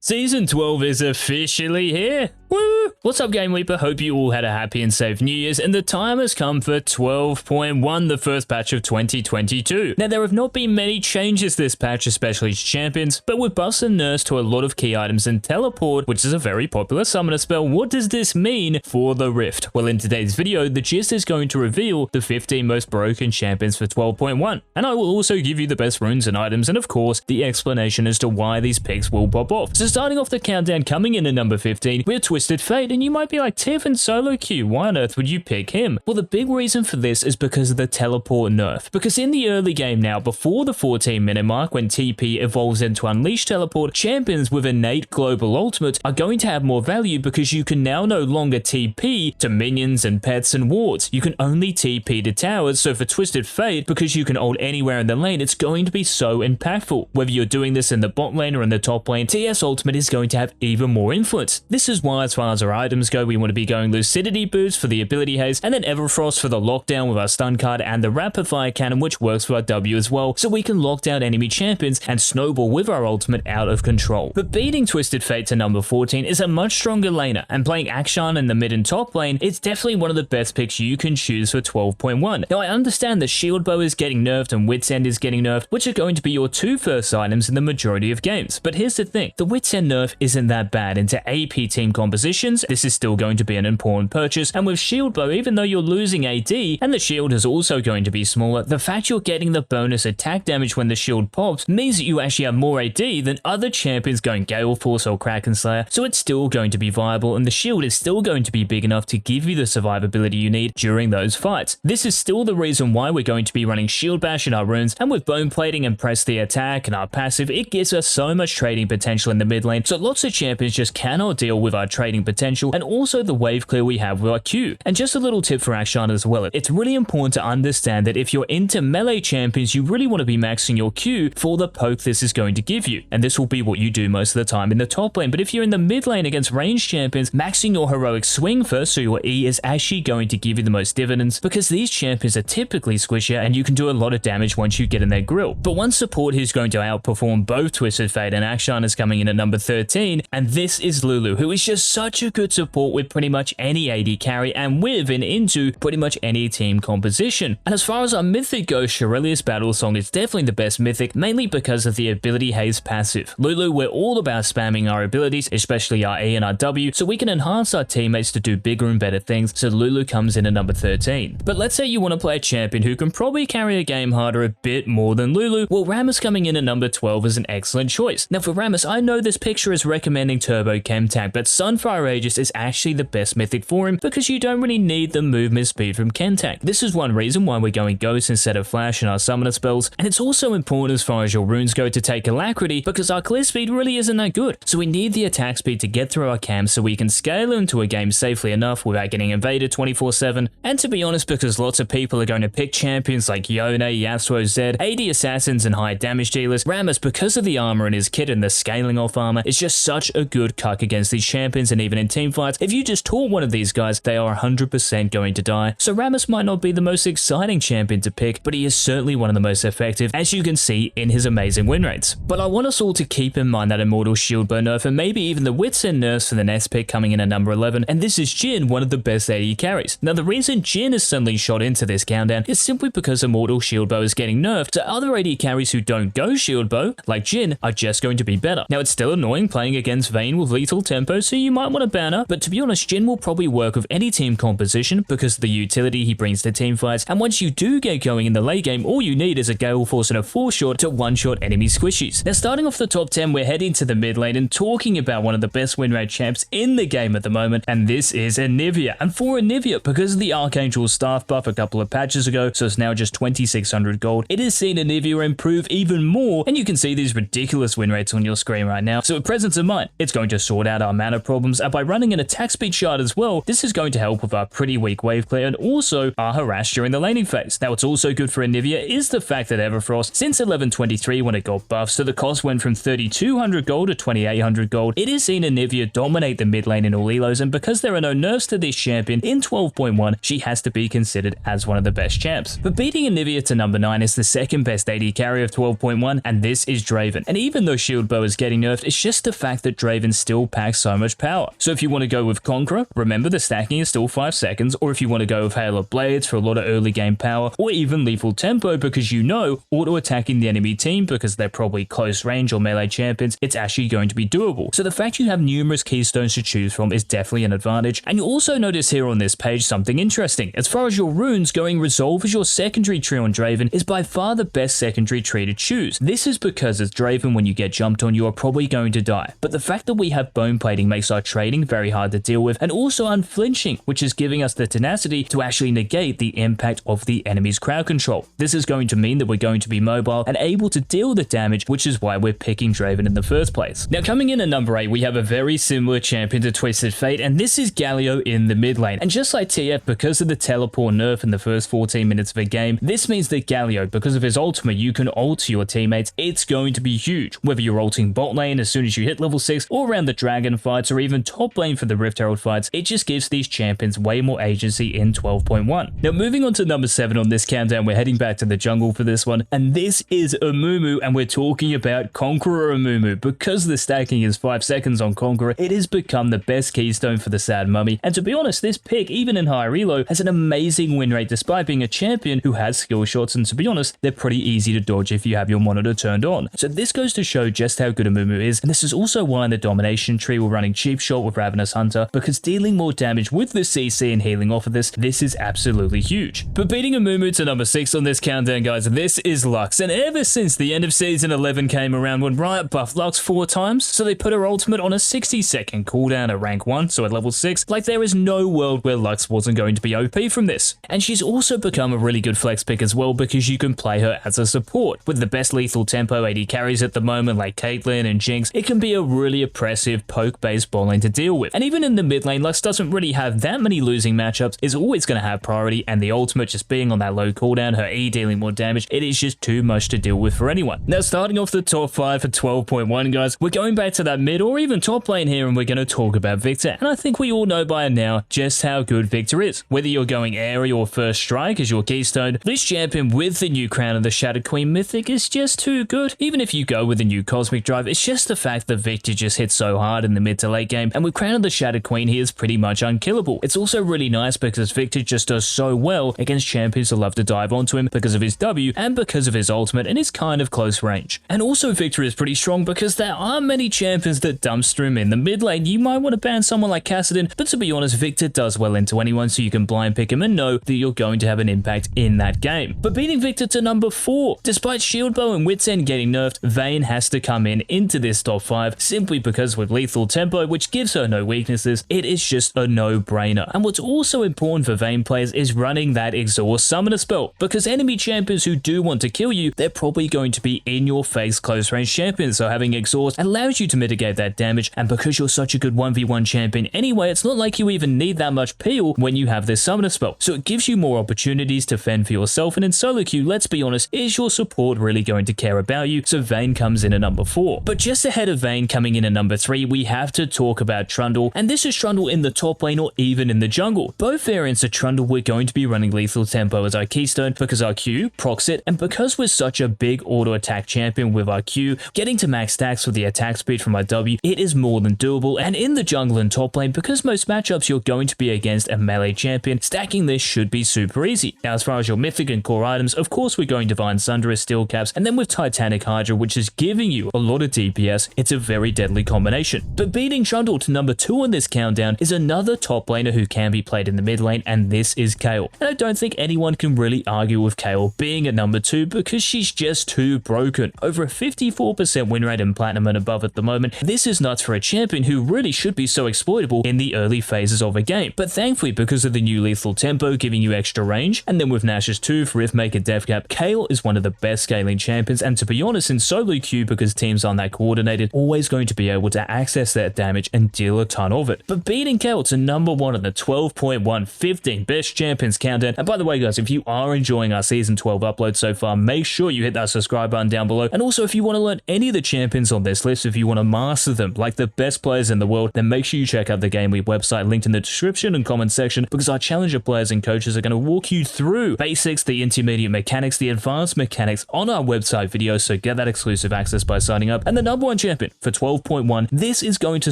Season 12 is officially here. Woo! What's up, GameLeap? Hope you all had a happy and safe New Year's, and the time has come for 12.1, the first patch of 2022. Now, there have not been many changes this patch, especially to champions, but with buffs and nerfs to a lot of key items and teleport, which is a very popular summoner spell, what does this mean for the Rift? Well, in today's video, the gist is going to reveal the 15 most broken champions for 12.1, and I will also give you the best runes and items, and of course, the explanation as to why these picks will pop off. So starting off the countdown, coming in at number 15, we have Twisted Fate, and you might be like, Tiff and solo queue, why on earth would you pick him? Well, the big reason for this is because of the teleport nerf. Because in the early game now, before the 14-minute mark, when TP evolves into Unleash Teleport, champions with innate global ultimate are going to have more value because you can now no longer TP to minions and pets and wards. You can only TP to towers, so for Twisted Fate, because you can ult anywhere in the lane, it's going to be so impactful. Whether you're doing this in the bot lane or in the top lane, TS ultimate is going to have even more influence. This is why, as far as our items go, we want to be going Lucidity boost for the ability haze, and then Everfrost for the lockdown with our stun card, and the rapid fire cannon, which works for our W as well, so we can lock down enemy champions and snowball with our ultimate out of control. But beating Twisted Fate to number 14 is a much stronger laner, and playing Akshan in the mid and top lane, it's definitely one of the best picks you can choose for 12.1. Now, I understand that Shield Bow is getting nerfed and Wit's End is getting nerfed, which are going to be your two first items in the majority of games. But here's the thing, the Wit's End nerf isn't that bad. Into AP team compositions, this is still going to be an important purchase, and with Shield Bow, even though you're losing AD, and the shield is also going to be smaller, the fact you're getting the bonus attack damage when the shield pops means that you actually have more AD than other champions going Gale Force or Kraken Slayer, so it's still going to be viable, and the shield is still going to be big enough to give you the survivability you need during those fights. This is still the reason why we're going to be running Shield Bash in our runes, and with Bone Plating and Press the Attack and our passive, it gives us so much trading potential in the mid lane, so lots of champions just cannot deal with our trading potential, and also the wave clear we have with our Q. And just a little tip for Akshan as well, it's really important to understand that if you're into melee champions, you really want to be maxing your Q for the poke this is going to give you, and this will be what you do most of the time in the top lane. But if you're in the mid lane against ranged champions, maxing your heroic swing first, so your E is actually going to give you the most dividends, because these champions are typically squishier and you can do a lot of damage once you get in their grill. But one support who's going to outperform both Twisted Fate and Akshan is coming in at number 13, and this is Lulu, who is just such a good support with pretty much any AD carry and with and into pretty much any team composition. And as far as our mythic goes, Shirelius Battle Song is definitely the best mythic, mainly because of the ability haze passive. Lulu, we're all about spamming our abilities, especially our E and our W, so we can enhance our teammates to do bigger and better things, so Lulu comes in at number 13. But let's say you want to play a champion who can probably carry a game harder a bit more than Lulu, well, Rammus coming in at number 12 is an excellent choice. Now for Rammus, I know this picture is recommending Turbo Chem Tag, but Sunfire Aegis is actually the best mythic for him because you don't really need the movement speed from Chem Tag. This is one reason why we're going Ghost instead of Flash in our summoner spells, and it's also important as far as your runes go to take Alacrity because our clear speed really isn't that good. So we need the attack speed to get through our camps so we can scale into a game safely enough without getting invaded 24/7. And to be honest, because lots of people are going to pick champions like Yone, Yasuo, Zed, AD assassins and high damage dealers, Rammus, because of the armor in his kit and the scaling off armor, is just such a good cuck against these champions, and even in team fights, if you just taunt one of these guys, they are 100% going to die. So Rammus might not be the most exciting champion to pick, but he is certainly one of the most effective, as you can see in his amazing win rates. But I want us all to keep in mind that Immortal Shield Bow nerf, and maybe even the Wits End nerfs for the next pick coming in at number 11, and this is Jhin, one of the best AD carries. Now the reason Jhin is suddenly shot into this countdown is simply because Immortal Shield Bow is getting nerfed, so other AD carries who don't go Shield Bow, like Jhin, are just going to be better. Now it's still annoying playing against Vayne with lethal tempo, so you might want to ban her, but to be honest, Jhin will probably work with any team composition because of the utility he brings to team fights, and once you do get going in the late game, all you need is a Gale Force and a 4-shot to one-shot enemy squishies. Now starting off the top 10, we're heading to the mid lane and talking about one of the best win rate champs in the game at the moment, and this is Anivia. And for Anivia, because of the Archangel staff buff a couple of patches ago, so it's now just 2600 gold, it has seen Anivia improve even more, and you can see these ridiculous win rates on your screen right now. So with presence of mind, it's going to sort out our mana problem problems, and by running an attack speed shard as well, this is going to help with our pretty weak wave clear and also our harass during the laning phase. Now, what's also good for Anivia is the fact that Everfrost, since 1123 when it got buffed, so the cost went from 3200 gold to 2800 gold, it has seen Anivia dominate the mid lane in all elos, and because there are no nerfs to this champion in 12.1, she has to be considered as one of the best champs. But beating Anivia to number 9 is the second best AD carry of 12.1, and this is Draven. And even though Shield Bow is getting nerfed, it's just the fact that Draven still packs so much power. So if you want to go with Conqueror, remember the stacking is still 5 seconds, or if you want to go with Hail of Blades for a lot of early game power, or even Lethal Tempo because you know auto-attacking the enemy team because they're probably close range or melee champions, it's actually going to be doable. So the fact you have numerous keystones to choose from is definitely an advantage. And you also notice here on this page something interesting. As far as your runes, going Resolve as your secondary tree on Draven is by far the best secondary tree to choose. This is because as Draven, when you get jumped on, you are probably going to die. But the fact that we have Bone Plating makes our trading very hard to deal with, and also Unflinching, which is giving us the tenacity to actually negate the impact of the enemy's crowd control. This is going to mean that we're going to be mobile and able to deal the damage, which is why we're picking Draven in the first place. Now, coming in at number 8, we have a very similar champion to Twisted Fate, and this is Galio in the mid lane. And just like TF, because of the teleport nerf in the first 14 minutes of a game, this means that Galio, because of his ultimate, you can ult your teammates. It's going to be huge. Whether you're ulting bot lane as soon as you hit level 6, or around the dragon fights, or even top lane for the Rift Herald fights, it just gives these champions way more agency in 12.1. Now, moving on to number 7 on this countdown, we're heading back to the jungle for this one, and this is Amumu, and we're talking about Conqueror Amumu. Because the stacking is 5 seconds on Conqueror, it has become the best keystone for the Sad Mummy, and to be honest, this pick, even in high elo, has an amazing win rate despite being a champion who has skill shots, and to be honest, they're pretty easy to dodge if you have your monitor turned on. So this goes to show just how good Amumu is, and this is also why in the domination tree we're running Cheap Shot with Ravenous Hunter, because dealing more damage with the CC and healing off of this is absolutely huge. But beating Amumu to number 6 on this countdown, guys, this is Lux, and ever since the end of season 11 came around when Riot buffed Lux 4 times, so they put her ultimate on a 60-second cooldown at rank 1, so at level 6, like there is no world where Lux wasn't going to be OP from this. And she's also become a really good flex pick as well because you can play her as a support. With the best lethal tempo AD carries at the moment like Caitlyn and Jinx, it can be a really oppressive poke-based bot lane to deal with. And even in the mid lane, Lux doesn't really have that many losing matchups, is always going to have priority, and the ultimate just being on that low cooldown, her E dealing more damage, it is just too much to deal with for anyone. Now, starting off the top 5 for 12.1, guys, we're going back to that mid or even top lane here, and we're going to talk about Victor. And I think we all know by now just how good Victor is. Whether you're going Airy or First Strike as your keystone, this champion with the new Crown of the Shattered Queen mythic is just too good. Even if you go with the new Cosmic Drive, it's just the fact that Victor just hits so hard in the mid to late game, and with Crown of the Shattered Queen, he is pretty much unkillable. It's also really nice because Victor just does so well against champions who love to dive onto him because of his W and because of his ultimate and his kind of close range. And also Victor is pretty strong because there are many champions that dumpster him in the mid lane. You might want to ban someone like Kassadin, but to be honest, Victor does well into anyone, so you can blind pick him and know that you're going to have an impact in that game. But beating Victor to number 4, despite Shield Bow and Wit's End getting nerfed, Vayne has to come in into this top 5 simply because with lethal tempo, which gives her no weaknesses, it is just a no-brainer. And what's also important for Vayne players is running that exhaust summoner spell, because enemy champions who do want to kill you, they're probably going to be in your face close range champions, so having exhaust allows you to mitigate that damage, and because you're such a good 1v1 champion anyway, it's not like you even need that much peel when you have this summoner spell, so it gives you more opportunities to fend for yourself. And in solo queue, let's be honest, is your support really going to care about you? So Vayne comes in at number 4. But just ahead of Vayne coming in at number 3, we have to talk about Trundle, and this is Trundle in the top lane or even in the jungle. Both variants of Trundle, we're going to be running lethal tempo as our keystone because our Q procs it, and because we're such a big auto attack champion with our Q, getting to max stacks with the attack speed from our W, it is more than doable. And in the jungle and top lane, because most matchups you're going to be against a melee champion, stacking this should be super easy. Now, as far as your mythic and core items, of course we're going Divine Sunder as steel caps, and then with Titanic Hydra, which is giving you a lot of DPS, it's a very deadly combination. But beating Trundle to number 2 on this countdown is another top laner who can be played in the mid lane, and this is Kayle. And I don't think anyone can really argue with Kayle being at number 2 because she's just too broken. Over a 54% win rate in Platinum and above at the moment. This is nuts for a champion who really should be so exploitable in the early phases of a game. But thankfully, because of the new lethal tempo giving you extra range, and then with Nash's 2 for if make a death cap, Kayle is one of the best scaling champions, and to be honest, in solo queue, because teams aren't that coordinated, always going to be able to access that damage and deal a ton of it. But beating Kayle to number 1 on the 12.1 15 best champions countdown. And by the way guys, if you are enjoying our season 12 upload so far, make sure you hit that subscribe button down below. And also if you want to learn any of the champions on this list, if you want to master them like the best players in the world, then make sure you check out the GameLeap website linked in the description and comment section, because our challenger players and coaches are going to walk you through basics, the intermediate mechanics, the advanced mechanics on our website videos, so get that exclusive access by signing up. And the number 1 champion for 12.1, this is going to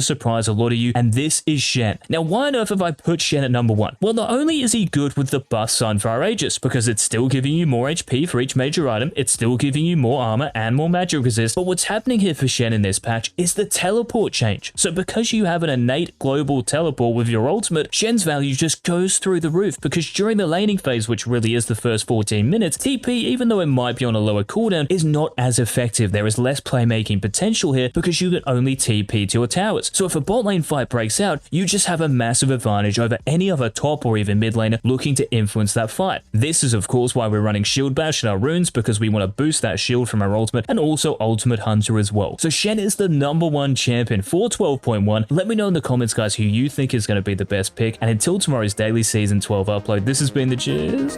surprise a lot of you, and this is Shen. Now why on earth have I put Shen at number 1? Well, not only is he good with the buff Sunfire Aegis, because it's still giving you more HP for each major item, it's still giving you more armor and more magic resist, but what's happening here for Shen in this patch is the teleport change. So because you have an innate global teleport with your ultimate, Shen's value just goes through the roof, because during the laning phase, which really is the first 14 minutes, TP, even though it might be on a lower cooldown, is not as effective. There is less playmaking potential here because you can only TP to your towers. So if a bot lane fight breaks out, you just have a massive advantage over any other top or even mid laner looking to influence that fight. This is of course why we're running Shield Bash in our runes, because we want to boost that shield from our ultimate, and also Ultimate Hunter as well. So Shen is the number 1 champion for 12.1. Let me know in the comments guys who you think is going to be the best pick, and until tomorrow's daily season 12 upload, this has been the Cheers.